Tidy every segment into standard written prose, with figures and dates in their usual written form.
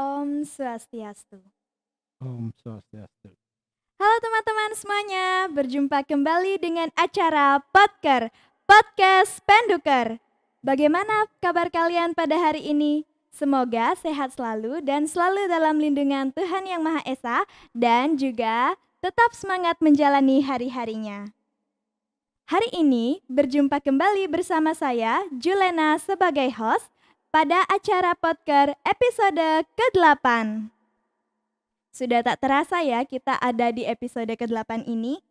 Om Swastiastu. Om Swastiastu. Halo teman-teman semuanya, berjumpa kembali dengan acara Podcast Penduker. Bagaimana kabar kalian pada hari ini? Semoga sehat selalu dan selalu dalam lindungan Tuhan Yang Maha Esa dan juga tetap semangat menjalani hari-harinya. Hari ini berjumpa kembali bersama saya, Julena sebagai host pada acara Podcast episode ke-8. Sudah tak terasa ya kita ada di episode ke-8 ini.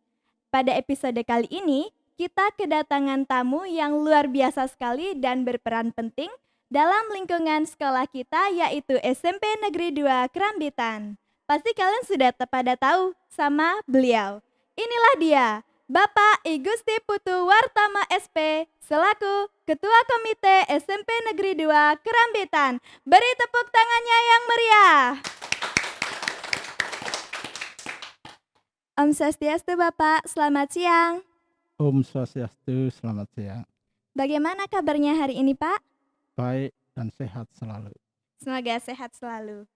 Pada episode kali ini, kita kedatangan tamu yang luar biasa sekali dan berperan penting dalam lingkungan sekolah kita yaitu SMP Negeri 2 Kerambitan. Pasti kalian sudah pada tahu sama beliau. Inilah dia, Bapak I Gusti Putu Wartama SP selaku Ketua Komite SMP Negeri 2 Kerambitan. Beri tepuk tangannya yang meriah. Om Swastiastu Bapak, selamat siang. Om Swastiastu, selamat siang. Bagaimana kabarnya hari ini Pak? Baik dan sehat selalu. Semoga sehat selalu.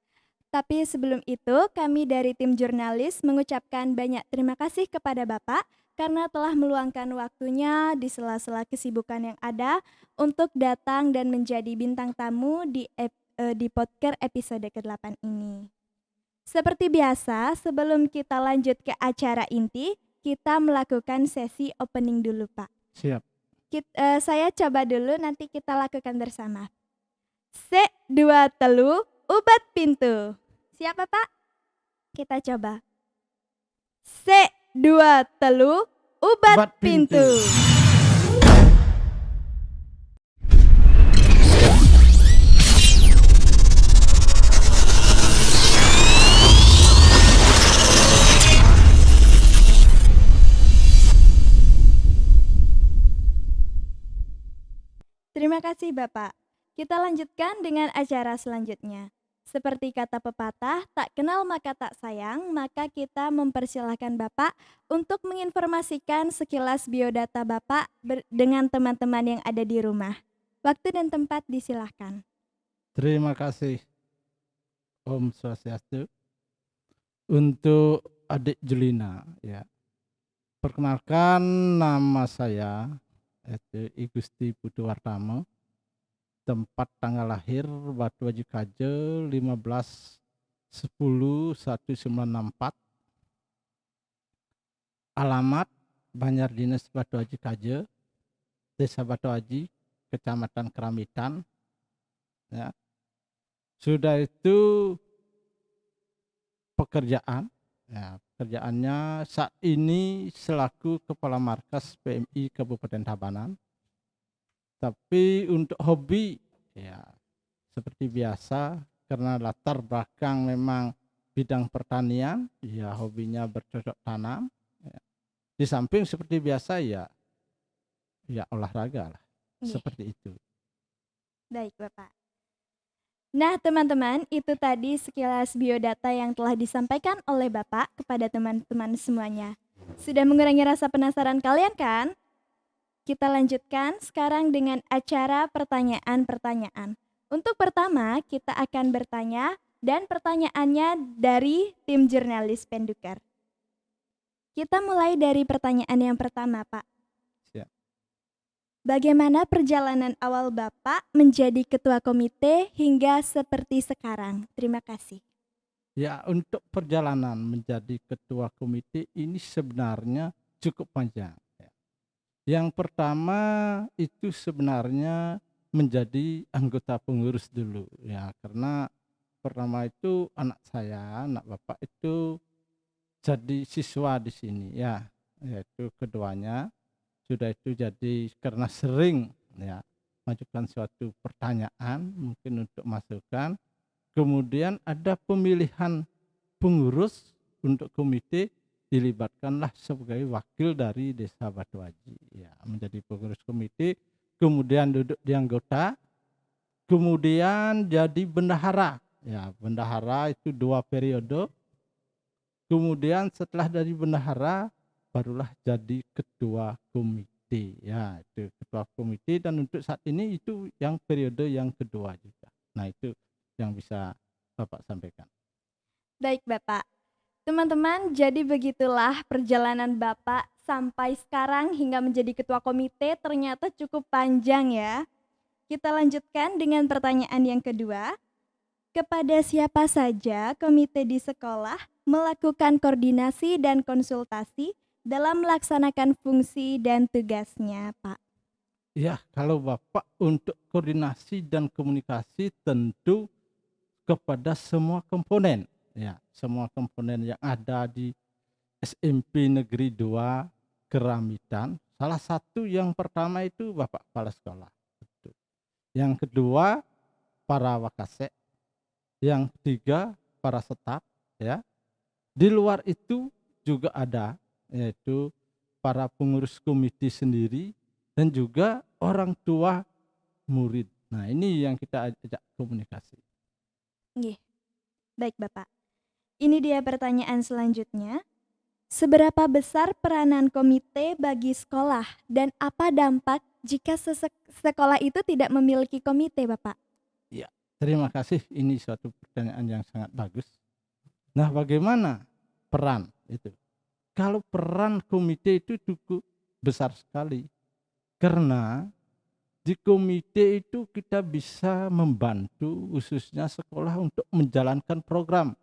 Tapi sebelum itu, kami dari tim jurnalis mengucapkan banyak terima kasih kepada Bapak karena telah meluangkan waktunya di sela-sela kesibukan yang ada untuk datang dan menjadi bintang tamu di podcast episode ke-8 ini. Seperti biasa, sebelum kita lanjut ke acara inti, kita melakukan sesi opening dulu, Pak. Siap. Saya coba dulu, nanti kita lakukan bersama. Se, dua, telu, ubat pintu. Siapa, Pak? Kita coba. Se, dua, telu, ubat pintu. Terima kasih Bapak. Kita lanjutkan dengan acara selanjutnya. Seperti kata pepatah, tak kenal maka tak sayang, maka kita mempersilahkan Bapak untuk menginformasikan sekilas biodata Bapak dengan teman-teman yang ada di rumah. Waktu dan tempat disilahkan. Terima kasih Om Swastiastu. Untuk adik Julina, ya. Perkenalkan, nama saya itu I Gusti Putu Wartama. Tempat tanggal lahir Batu Haji Kaje 15/10/1964. Alamat Banjar Dinas Batu Haji Kaje, Desa Batu Haji, Kecamatan Kerambitan. Ya. Sudah itu pekerjaan, ya, pekerjaannya saat ini selaku Kepala Markas PMI Kabupaten Tabanan. Tapi untuk hobi, ya seperti biasa, karena latar belakang memang bidang pertanian, ya hobinya bercocok tanam. Ya. Di samping seperti biasa ya olahraga lah, seperti itu. Baik Bapak. Nah teman-teman, itu tadi sekilas biodata yang telah disampaikan oleh Bapak kepada teman-teman semuanya. Sudah mengurangi rasa penasaran kalian kan? Kita lanjutkan sekarang dengan acara pertanyaan-pertanyaan. Untuk pertama, kita akan bertanya dan pertanyaannya dari tim jurnalis Penduker. Kita mulai dari pertanyaan yang pertama, Pak. Siap. Bagaimana perjalanan awal Bapak menjadi ketua komite hingga seperti sekarang? Terima kasih. Ya, untuk perjalanan menjadi ketua komite ini sebenarnya cukup panjang. Yang pertama itu sebenarnya menjadi anggota pengurus dulu, ya, karena pertama itu anak saya, anak bapak itu jadi siswa di sini, ya, yaitu keduanya sudah itu jadi karena sering ya mengajukan suatu pertanyaan mungkin untuk masukan, kemudian ada pemilihan pengurus untuk komite, dilibatkanlah sebagai wakil dari Desa Batu Haji, ya, menjadi pengurus komite, kemudian duduk di anggota, kemudian jadi bendahara, ya, bendahara itu 2 periode, kemudian setelah dari bendahara barulah jadi ketua komite, ya, itu ketua komite, dan untuk saat ini itu yang periode yang kedua juga. Nah itu yang bisa Bapak sampaikan. Baik Bapak. Teman-teman, jadi begitulah perjalanan Bapak sampai sekarang hingga menjadi ketua komite ternyata cukup panjang ya. Kita lanjutkan dengan pertanyaan yang kedua. Kepada siapa saja komite di sekolah melakukan koordinasi dan konsultasi dalam melaksanakan fungsi dan tugasnya, Pak? Ya, kalau Bapak untuk koordinasi dan komunikasi tentu kepada semua komponen. Ya, semua komponen yang ada di SMP Negeri 2 Keramitan. Salah satu yang pertama itu Bapak Kepala Sekolah. Yang kedua para wakasek, yang ketiga para staf, ya. Di luar itu juga ada, yaitu para pengurus komite sendiri dan juga orang tua murid. Nah, ini yang kita ajak komunikasi. Nggih. Baik, Bapak. Ini dia pertanyaan selanjutnya. Seberapa besar peranan komite bagi sekolah dan apa dampak jika sekolah itu tidak memiliki komite, Bapak? Ya, terima kasih. Ini suatu pertanyaan yang sangat bagus. Nah, bagaimana peran itu? Kalau peran komite itu cukup besar sekali. Karena di komite itu kita bisa membantu khususnya sekolah untuk menjalankan program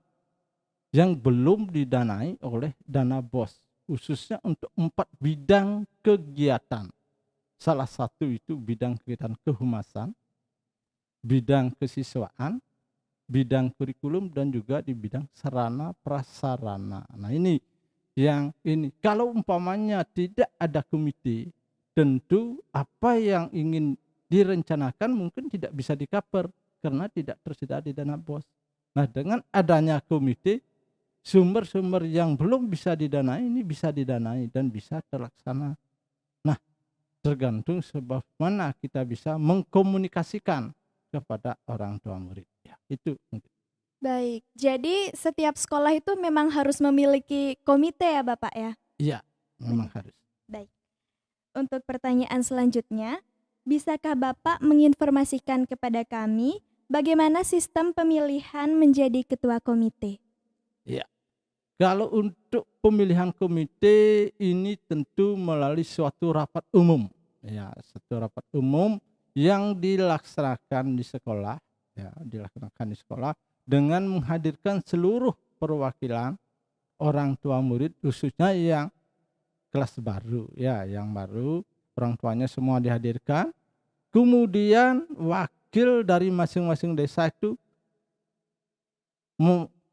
yang belum didanai oleh dana BOS, khususnya untuk 4 bidang kegiatan. Salah satu itu bidang kegiatan kehumasan, bidang kesiswaan, bidang kurikulum, dan juga di bidang sarana prasarana. Nah, ini yang ini. Kalau umpamanya tidak ada komite, tentu apa yang ingin direncanakan mungkin tidak bisa di-cover karena tidak tersedia di dana BOS. Nah, dengan adanya komite, sumber-sumber yang belum bisa didanai ini bisa didanai dan bisa terlaksana. Nah, tergantung sebab mana kita bisa mengkomunikasikan kepada orang tua murid. Ya, itu mungkin. Baik, jadi setiap sekolah itu memang harus memiliki komite ya Bapak ya? Iya, memang Baik. harus. Baik. Untuk pertanyaan selanjutnya, bisakah Bapak menginformasikan kepada kami bagaimana sistem pemilihan menjadi ketua komite? Iya. Kalau untuk pemilihan komite ini tentu melalui suatu rapat umum. Ya, suatu rapat umum yang dilaksanakan di sekolah, ya, dilaksanakan di sekolah dengan menghadirkan seluruh perwakilan orang tua murid khususnya yang kelas baru, ya, yang baru, orang tuanya semua dihadirkan. Kemudian wakil dari masing-masing desa itu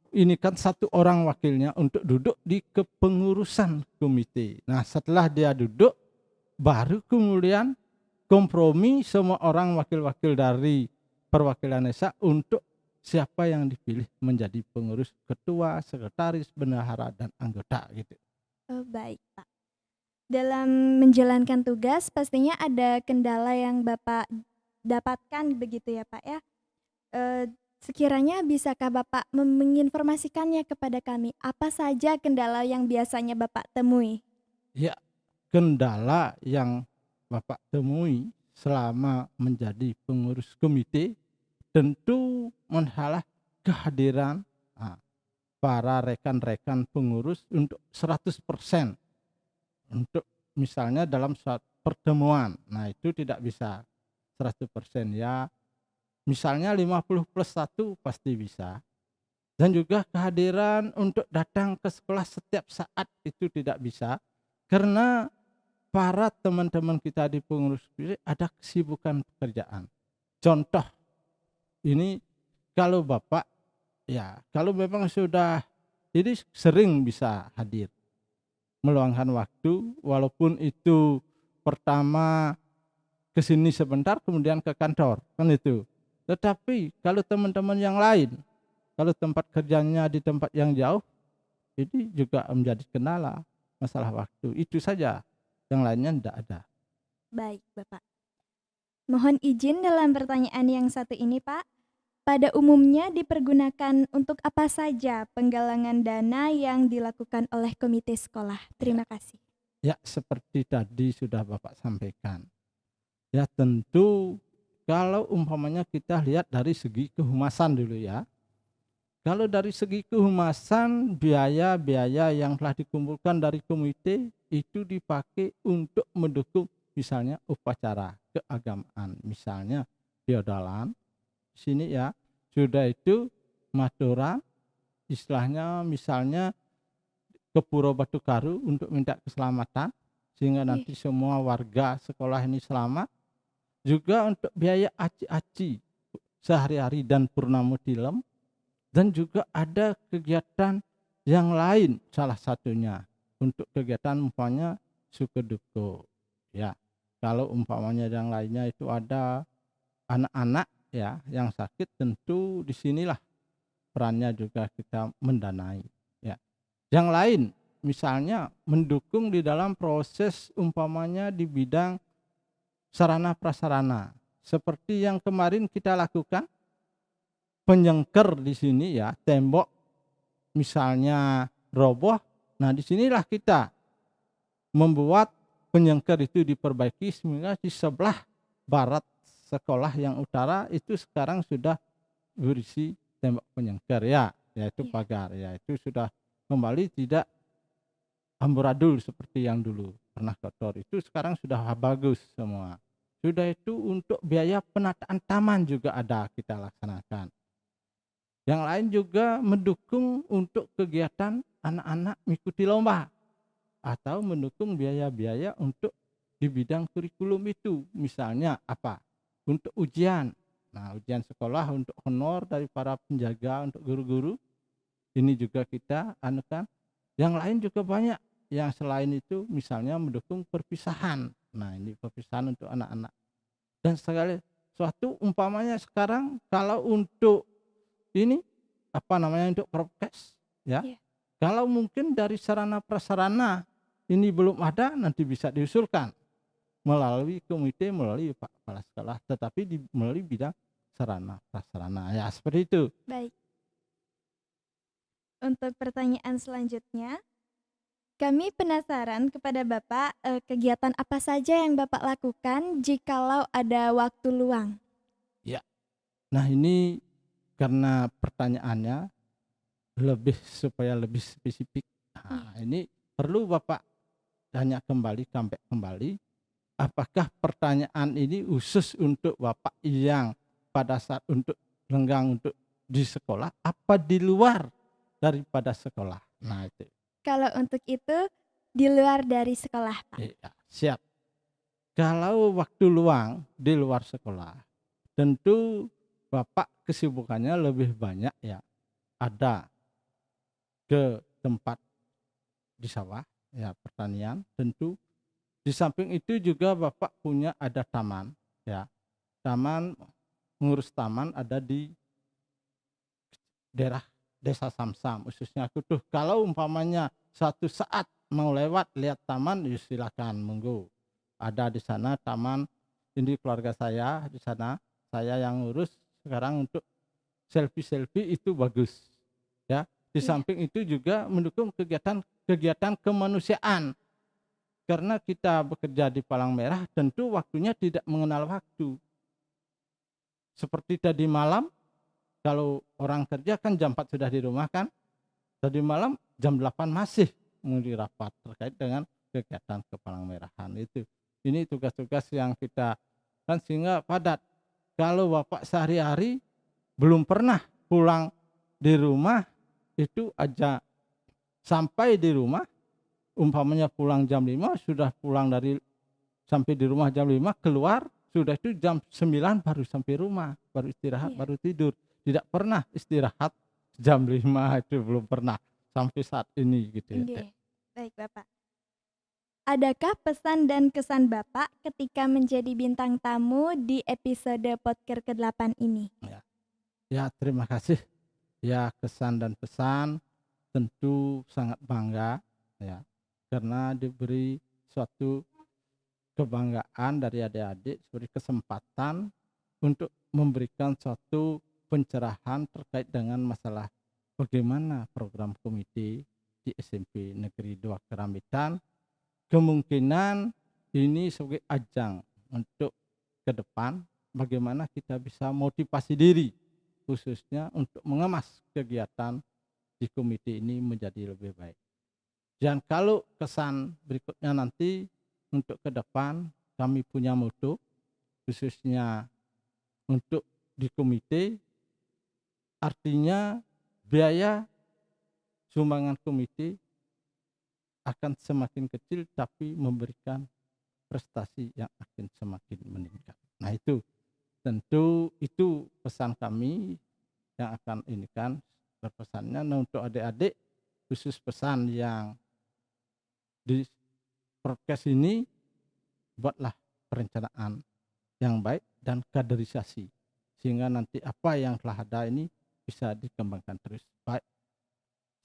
ini kan satu orang wakilnya untuk duduk di kepengurusan komite. Nah, setelah dia duduk, baru kemudian kompromi semua orang wakil-wakil dari perwakilan desa untuk siapa yang dipilih menjadi pengurus, ketua, sekretaris, bendahara, dan anggota gitu. Oh, baik Pak. Dalam menjalankan tugas pastinya ada kendala yang Bapak dapatkan begitu ya Pak ya? Sekiranya bisakah Bapak menginformasikannya kepada kami, apa saja kendala yang biasanya Bapak temui? Ya, kendala yang Bapak temui selama menjadi pengurus komite tentu masalah kehadiran para rekan-rekan pengurus untuk 100%. Untuk misalnya dalam suatu pertemuan, nah itu tidak bisa 100% ya. Misalnya 50+1 pasti bisa. Dan juga kehadiran untuk datang ke sekolah setiap saat itu tidak bisa. Karena para teman-teman kita di pengurus ada kesibukan pekerjaan. Contoh, ini kalau Bapak, ya kalau memang sudah, ini sering bisa hadir. Meluangkan waktu, walaupun itu pertama ke sini sebentar, kemudian ke kantor, kan itu. Tetapi kalau teman-teman yang lain, kalau tempat kerjanya di tempat yang jauh, ini juga menjadi kendala masalah waktu. Itu saja, yang lainnya tidak ada. Baik Bapak. Mohon izin dalam pertanyaan yang satu ini Pak. Pada umumnya dipergunakan untuk apa saja penggalangan dana yang dilakukan oleh komite sekolah? Terima kasih. Ya, seperti tadi sudah Bapak sampaikan. Ya, tentu kalau umpamanya kita lihat dari segi kehumasan dulu ya. Kalau dari segi kehumasan, biaya-biaya yang telah dikumpulkan dari komite itu dipakai untuk mendukung misalnya upacara keagamaan, misalnya diodalan sini ya, sudah itu Madura, istilahnya misalnya ke Puro Batu Karu untuk minta keselamatan sehingga Ih, nanti semua warga sekolah ini selamat. Juga untuk biaya aci-aci sehari-hari dan purnama tilem, dan juga ada kegiatan yang lain, salah satunya untuk kegiatan umpamanya suku duku ya. Kalau umpamanya yang lainnya itu ada anak-anak ya yang sakit, tentu disinilah perannya juga kita mendanai ya. Yang lain misalnya mendukung di dalam proses umpamanya di bidang sarana prasarana seperti yang kemarin kita lakukan, penyengker di sini ya, tembok misalnya roboh. Nah, disinilah kita membuat penyengker itu diperbaiki sehingga di sebelah barat sekolah yang utara itu sekarang sudah berisi tembok penyengker ya, yaitu iya. pagar ya, itu sudah kembali tidak amburadul seperti yang dulu pernah kotor, itu sekarang sudah bagus semua. Sudah itu untuk biaya penataan taman juga ada kita laksanakan. Yang lain juga mendukung untuk kegiatan anak-anak mengikuti lomba atau mendukung biaya-biaya untuk di bidang kurikulum itu. Misalnya apa? Untuk ujian. Nah, ujian sekolah untuk honor dari para penjaga untuk guru-guru. Ini juga kita anukan. Yang lain juga banyak. Yang selain itu misalnya mendukung perpisahan. Nah, ini perpisahan untuk anak-anak. Dan sekali suatu umpamanya sekarang kalau untuk ini apa namanya untuk prokes ya. Iya. Kalau mungkin dari sarana prasarana ini belum ada, nanti bisa diusulkan melalui komite, melalui Pak Kepala Sekolah, tetapi melalui bidang sarana prasarana ya, seperti itu. Baik. Untuk pertanyaan selanjutnya, kami penasaran kepada Bapak, kegiatan apa saja yang Bapak lakukan jikalau ada waktu luang? Ya. Nah, ini karena pertanyaannya lebih supaya lebih spesifik. Iya. Nah, ini perlu Bapak tanya kembali, comeback kembali. Apakah pertanyaan ini khusus untuk Bapak yang pada saat untuk lenggang untuk di sekolah apa di luar daripada sekolah? Nah, itu. Kalau untuk itu, di luar dari sekolah, Pak. Iya, siap. Kalau waktu luang di luar sekolah, tentu Bapak kesibukannya lebih banyak ya. Ada ke tempat di sawah, ya pertanian tentu. Di samping itu juga Bapak punya ada taman, ya. Taman, mengurus taman ada di daerah Desa Samsam, khususnya Kutuh. Kalau umpamanya satu saat mau lewat lihat taman, ya silakan monggo. Ada di sana taman, ini keluarga saya di sana, saya yang ngurus sekarang untuk selfie-selfie itu bagus. Ya, di Iya. samping itu juga mendukung kegiatan kemanusiaan. Karena kita bekerja di Palang Merah, tentu waktunya tidak mengenal waktu. Seperti tadi malam, kalau orang kerja kan jam 4 sudah di rumah kan, tadi malam jam 8 masih mengundi rapat terkait dengan kegiatan Palang Merahan itu. Ini tugas-tugas yang kita kan sehingga padat. Kalau Bapak sehari-hari belum pernah pulang di rumah, itu aja sampai di rumah, umpamanya pulang jam 5, sudah pulang dari sampai di rumah jam 5, keluar sudah itu jam 9 baru sampai rumah, baru istirahat, Iya. baru tidur. Tidak pernah istirahat jam 5, itu belum pernah sampai saat ini gitu ya. Nggih. Baik, Bapak. Adakah pesan dan kesan Bapak ketika menjadi bintang tamu di episode podcast ke-8 ini? Ya. Ya, terima kasih. Ya, kesan dan pesan tentu sangat bangga ya, karena diberi suatu kebanggaan dari adik-adik sebagai kesempatan untuk memberikan suatu pencerahan terkait dengan masalah bagaimana program komite di SMP Negeri 2 Kerambitan. Kemungkinan ini sebagai ajang untuk ke depan bagaimana kita bisa motivasi diri khususnya untuk mengemas kegiatan di komite ini menjadi lebih baik. Dan kalau kesan berikutnya nanti untuk ke depan kami punya moto khususnya untuk di komite, artinya biaya sumbangan komite akan semakin kecil tapi memberikan prestasi yang akan semakin meningkat. Nah itu tentu itu pesan kami yang akan ini kan berpesannya. Nah, untuk adik-adik khusus pesan yang di podcast ini, buatlah perencanaan yang baik dan kaderisasi sehingga nanti apa yang telah ada ini bisa dikembangkan terus baik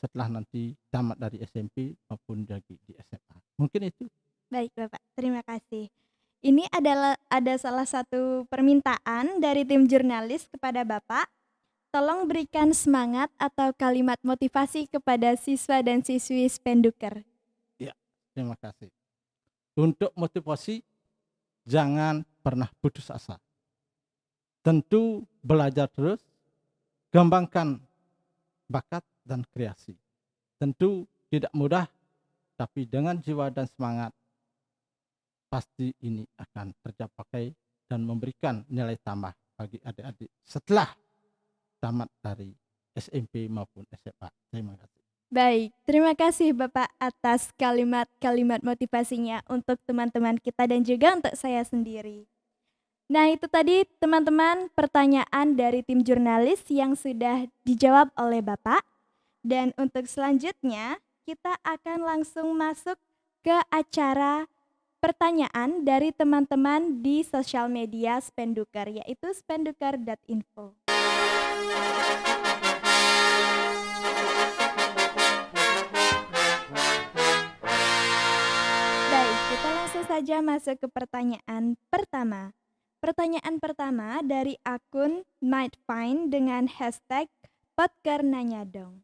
setelah nanti tamat dari SMP maupun lagi di SMA. Mungkin itu. Baik Bapak, terima kasih. Ini ada salah satu permintaan dari tim jurnalis kepada Bapak. Tolong berikan semangat atau kalimat motivasi kepada siswa dan siswi Spenduker. Ya, terima kasih. Untuk motivasi, jangan pernah putus asa. Tentu belajar terus, kembangkan bakat dan kreasi. Tentu tidak mudah, tapi dengan jiwa dan semangat, pasti ini akan tercapai dan memberikan nilai tambah bagi adik-adik setelah tamat dari SMP maupun SMA. Terima kasih. Baik, terima kasih Bapak atas kalimat-kalimat motivasinya untuk teman-teman kita dan juga untuk saya sendiri. Nah itu tadi teman-teman pertanyaan dari tim jurnalis yang sudah dijawab oleh Bapak. Dan untuk selanjutnya kita akan langsung masuk ke acara pertanyaan dari teman-teman di sosial media Spenduker, yaitu spenduker.info. Baik, kita langsung saja masuk ke pertanyaan pertama. Pertanyaan pertama dari akun Nightfind dengan hashtag Podker Nanya Dong.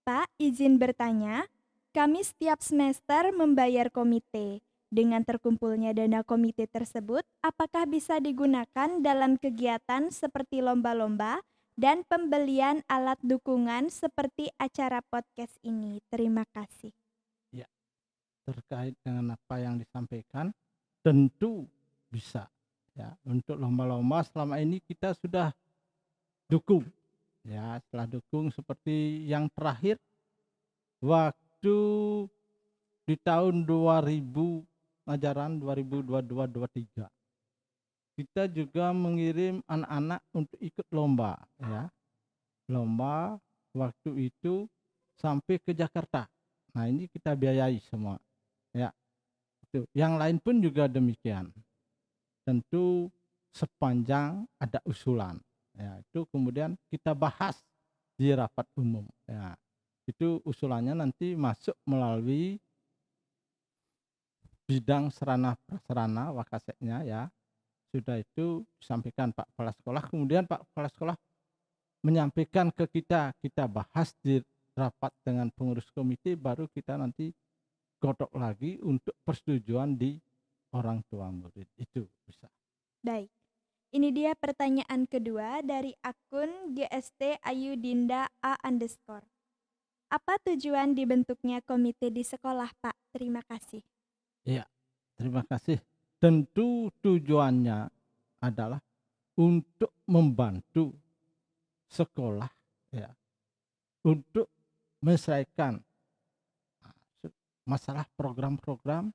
Pak, izin bertanya, kami setiap semester membayar komite. Dengan terkumpulnya dana komite tersebut, apakah bisa digunakan dalam kegiatan seperti lomba-lomba dan pembelian alat dukungan seperti acara podcast ini? Terima kasih. Ya, terkait dengan apa yang disampaikan, tentu bisa. Ya, untuk lomba-lomba selama ini kita sudah dukung. Ya, setelah dukung seperti yang terakhir waktu di tahun 2000 ajaran 2022-23 kita juga mengirim anak-anak untuk ikut lomba ya. Lomba waktu itu sampai ke Jakarta. Nah, ini kita biayai semua. Ya. Itu. Yang lain pun juga demikian. Tentu sepanjang ada usulan. Ya, itu kemudian kita bahas di rapat umum. Ya. Itu usulannya nanti masuk melalui bidang serana prasarana wakaseknya ya. Sudah itu disampaikan Pak Kepala Sekolah, kemudian Pak Kepala Sekolah menyampaikan ke kita bahas di rapat dengan pengurus komite, baru kita nanti godok lagi untuk persetujuan di orang tua murid. Itu bisa. Baik, ini dia pertanyaan kedua dari akun GST Ayudinda A _ Apa tujuan dibentuknya komite di sekolah, Pak? Terima kasih. Ya, terima kasih. Tentu tujuannya adalah untuk membantu sekolah ya, untuk menyelesaikan masalah program-program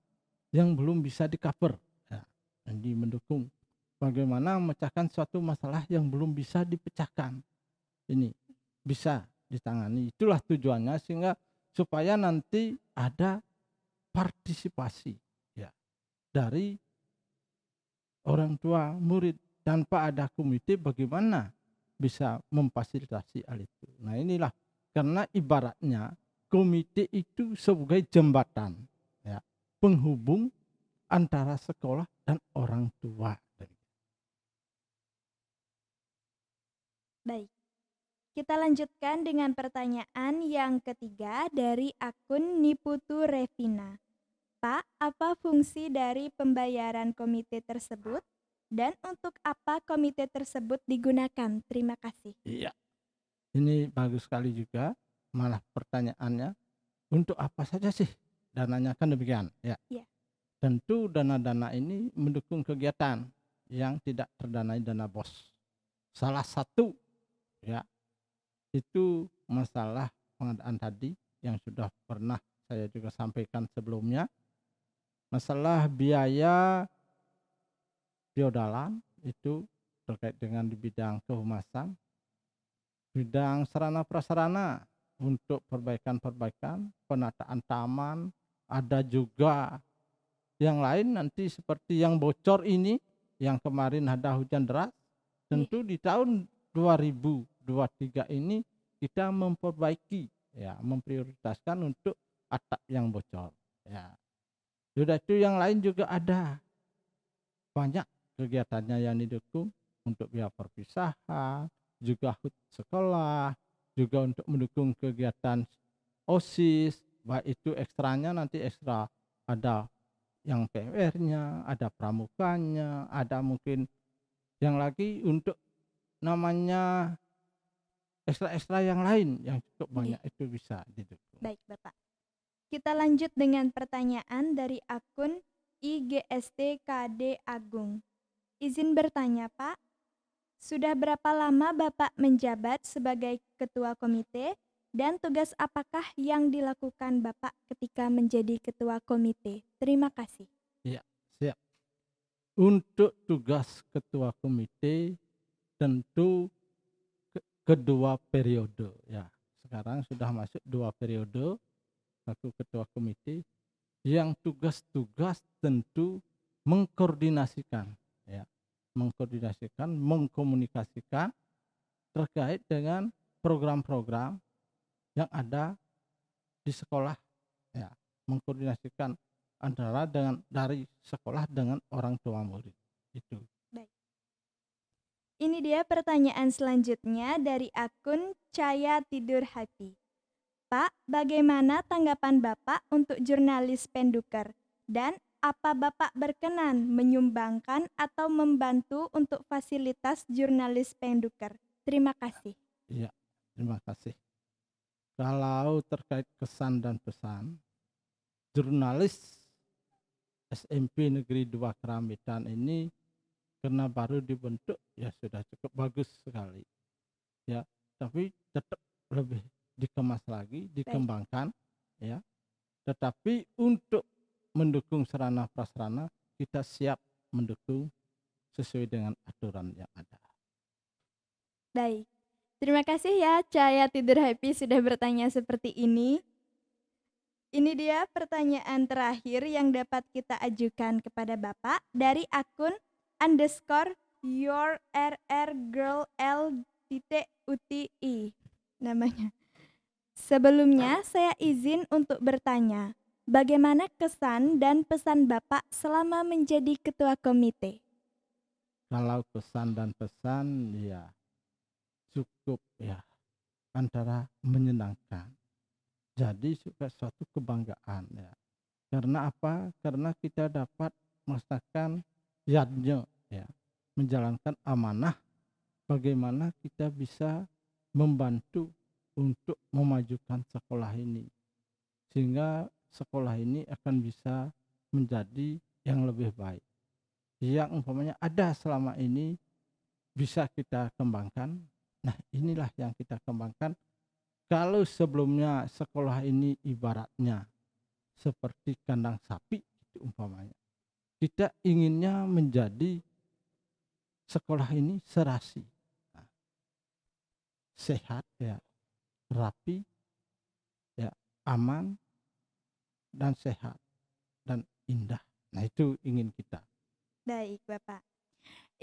yang belum bisa di-cover ya. Jadi mendukung bagaimana memecahkan suatu masalah yang belum bisa dipecahkan. Ini bisa ditangani. Itulah tujuannya, sehingga supaya nanti ada partisipasi ya dari orang tua murid. Tanpa ada komite bagaimana bisa memfasilitasi hal itu. Nah, inilah karena ibaratnya komite itu sebagai jembatan ya, penghubung antara sekolah dan orang tua. Baik, kita lanjutkan dengan pertanyaan yang ketiga dari akun Niputu Revina. Pak, apa fungsi dari pembayaran komite tersebut? Dan untuk apa komite tersebut digunakan? Terima kasih. Iya, ini bagus sekali juga. Malah pertanyaannya, untuk apa saja sih dananya, kan demikian ya. Iya. Tentu dana-dana ini mendukung kegiatan yang tidak terdanai dana BOS. Salah satu ya itu masalah pengadaan tadi yang sudah pernah saya juga sampaikan sebelumnya, masalah biaya feodalan itu terkait dengan di bidang kehumasan, bidang sarana prasarana untuk perbaikan-perbaikan, penataan taman, ada juga yang lain nanti seperti yang bocor ini, yang kemarin ada hujan deras. Iya. Tentu di tahun 2023 ini kita memperbaiki ya, memprioritaskan untuk atap yang bocor ya. Sudah itu yang lain juga ada banyak kegiatannya yang didukung untuk biaya perpisahan, juga HUT sekolah, juga untuk mendukung kegiatan OSIS, baik itu ekstranya nanti ekstra ada yang PR-nya, ada pramukanya, ada mungkin yang lagi untuk namanya ekstra-ekstra yang lain yang cukup banyak itu bisa didukung. Baik, Bapak. Kita lanjut dengan pertanyaan dari akun IGSTKD Agung. Izin bertanya, Pak. Sudah berapa lama Bapak menjabat sebagai ketua komite dan tugas apakah yang dilakukan Bapak ketika menjadi ketua komite? Terima kasih. Ya, siap. Untuk tugas ketua komite tentu kedua periode ya. Sekarang sudah masuk 2 periode aku ketua komite, yang tugas-tugas tentu mengkoordinasikan ya, mengkomunikasikan terkait dengan program-program yang ada di sekolah ya, mengkoordinasikan antara dengan dari sekolah dengan orang tua murid itu. Baik. Ini dia pertanyaan selanjutnya dari akun Caya Tidur Hati. Pak, bagaimana tanggapan Bapak untuk jurnalis Penduker? Dan apa Bapak berkenan menyumbangkan atau membantu untuk fasilitas jurnalis Penduker? Terima kasih. Iya, terima kasih. Kalau terkait kesan dan pesan, jurnalis SMP Negeri 2 Keramitan ini karena baru dibentuk ya sudah cukup bagus sekali. Ya, tapi tetap lebih dikemas lagi, dikembangkan ya. Tetapi untuk mendukung sarana prasarana kita siap mendukung sesuai dengan aturan yang ada. Baik. Terima kasih ya Cahaya Tidur Happy sudah bertanya seperti ini. Ini dia pertanyaan terakhir yang dapat kita ajukan kepada Bapak dari akun _ your rr girl l.uti namanya. Sebelumnya saya izin untuk bertanya, bagaimana kesan dan pesan Bapak selama menjadi ketua komite? Kalau kesan dan pesan ya cukup ya, antara menyenangkan. Jadi juga suatu kebanggaan ya. Karena apa? Karena kita dapat merasakan yadnya ya, menjalankan amanah bagaimana kita bisa membantu untuk memajukan sekolah ini. Sehingga sekolah ini akan bisa menjadi yang lebih baik. Yang umpamanya ada selama ini bisa kita kembangkan. Nah, inilah yang kita kembangkan. Kalau sebelumnya sekolah ini ibaratnya seperti kandang sapi itu umpamanya, kita inginnya menjadi sekolah ini serasi, sehat ya, rapi ya, aman dan sehat dan indah. Nah, itu ingin kita. Baik, Bapak.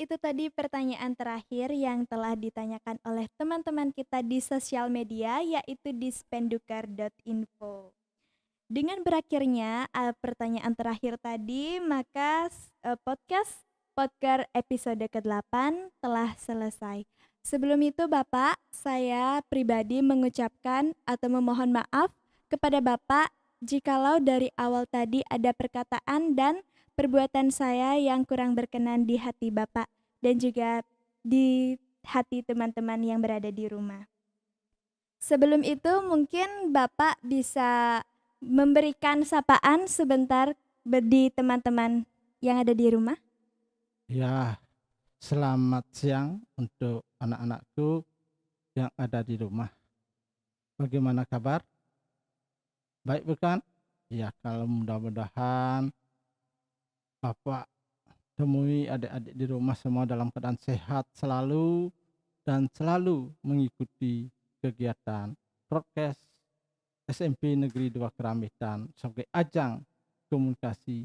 Itu tadi pertanyaan terakhir yang telah ditanyakan oleh teman-teman kita di sosial media, yaitu di spendukar.info. Dengan berakhirnya pertanyaan terakhir tadi, maka podcast Podcar episode ke-8 telah selesai. Sebelum itu Bapak, saya pribadi mengucapkan atau memohon maaf kepada Bapak jikalau dari awal tadi ada perkataan dan perbuatan saya yang kurang berkenan di hati Bapak dan juga di hati teman-teman yang berada di rumah. Sebelum itu mungkin Bapak bisa memberikan sapaan sebentar di teman-teman yang ada di rumah. Ya, selamat siang untuk anak-anakku yang ada di rumah. Bagaimana kabar? Baik bukan? Ya, kalau mudah-mudahan Bapak temui adik-adik di rumah semua dalam keadaan sehat selalu dan selalu mengikuti kegiatan prokes SMP Negeri 2 Keramaitan sebagai ajang komunikasi,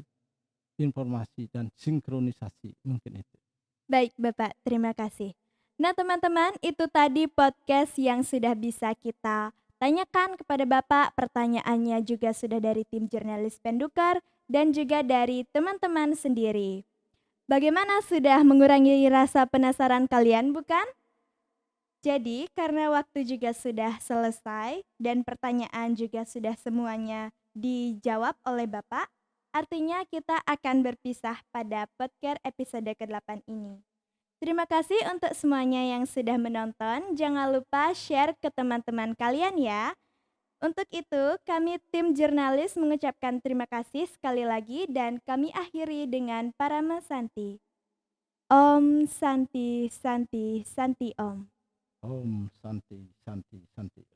informasi, dan sinkronisasi. Mungkin itu. Baik Bapak, terima kasih. Nah teman-teman, itu tadi podcast yang sudah bisa kita tanyakan kepada Bapak. Pertanyaannya juga sudah dari tim jurnalis Pendukar dan juga dari teman-teman sendiri. Bagaimana, sudah mengurangi rasa penasaran kalian bukan? Jadi karena waktu juga sudah selesai dan pertanyaan juga sudah semuanya dijawab oleh Bapak, artinya kita akan berpisah pada podcast episode ke-8 ini. Terima kasih untuk semuanya yang sudah menonton. Jangan lupa share ke teman-teman kalian ya. Untuk itu, kami tim jurnalis mengucapkan terima kasih sekali lagi dan kami akhiri dengan Parama Santi. Om Santi Santi Santi Om. Om Santi Santi Santi.